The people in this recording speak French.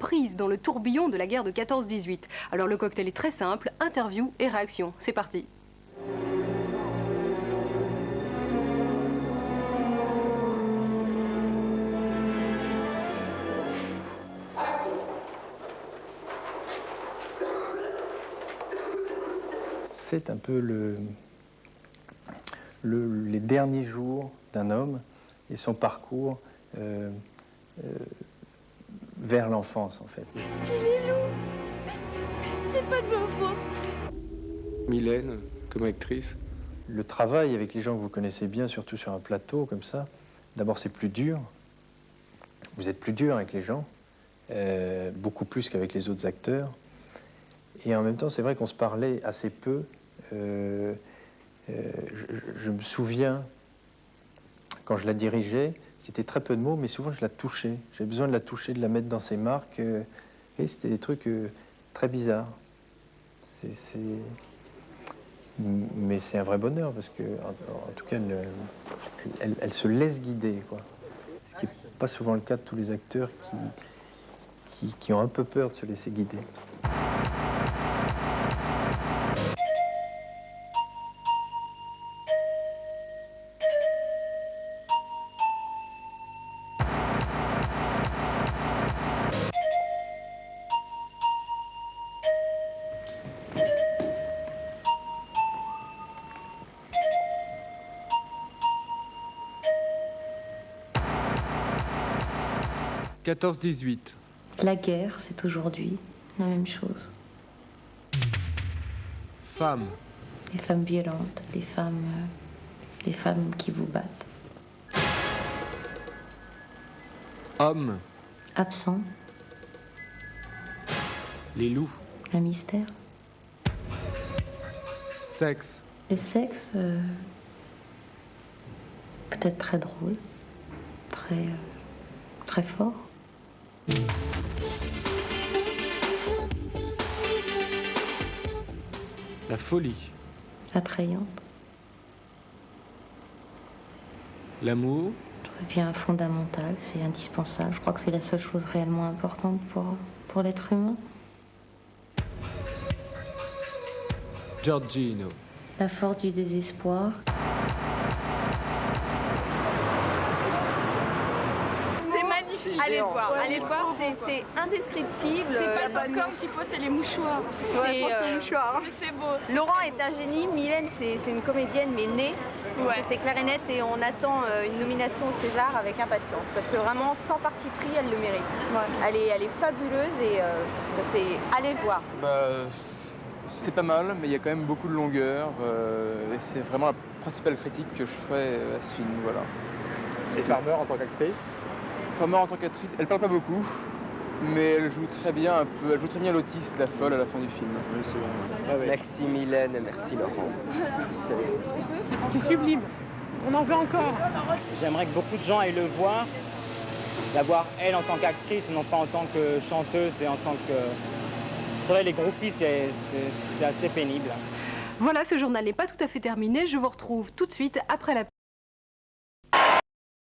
prise dans le tourbillon de la guerre de 14-18. Alors le cocktail est très simple, interview et réaction. C'est parti. C'est un peu les derniers jours d'un homme et son parcours vers l'enfance, en fait. C'est les loups. C'est pas de ma faute. Mylène, comme actrice. Le travail avec les gens que vous connaissez bien, surtout sur un plateau comme ça, d'abord c'est plus dur. Vous êtes plus dur avec les gens, beaucoup plus qu'avec les autres acteurs. Et en même temps, c'est vrai qu'on se parlait assez peu. Je me souviens, quand je la dirigeais, c'était très peu de mots, mais souvent je la touchais. J'avais besoin de la toucher, de la mettre dans ses marques. Et c'était des trucs très bizarres. Mais c'est un vrai bonheur, parce que, en tout cas, elle se laisse guider, quoi. Ce qui n'est pas souvent le cas de tous les acteurs qui ont un peu peur de se laisser guider. « 14-18 ». La guerre, c'est aujourd'hui la même chose. Femme. Les femmes violentes, les femmes qui vous battent. Homme. Absent, Les loups. un mystère. Sexe. Le sexe, peut-être très drôle, très fort. La folie. Attrayante. L'amour. Je reviens fondamental, c'est indispensable. Je crois que c'est la seule chose réellement importante pour l'être humain. Giorgino. La force du désespoir. C'est magnifique. Allez le voir, c'est indescriptible. C'est pas le popcorn qu'il faut, c'est les mouchoirs. Ouais, c'est les mouchoirs. Mais c'est beau. Laurent est un génie, Mylène c'est une comédienne mais née. Ouais. C'est clair et net et on attend une nomination au César avec impatience parce que vraiment sans parti pris elle le mérite. Ouais. Elle est fabuleuse et ça c'est allez le voir. C'est pas mal, mais il y a quand même beaucoup de longueur et c'est vraiment la principale critique que je ferais à ce film, voilà. Et Farmer en tant qu'actrice? Farmer en tant qu'actrice, elle parle pas beaucoup, mais elle joue très bien elle joue très bien l'autiste, la folle à la fin du film. Merci Mylène et merci Laurent. C'est sublime. On en veut encore. J'aimerais que beaucoup de gens aillent le voir, d'avoir elle en tant qu'actrice et non pas en tant que chanteuse et en tant que... C'est vrai, les groupies, c'est assez pénible. Voilà, ce journal n'est pas tout à fait terminé. Je vous retrouve tout de suite après la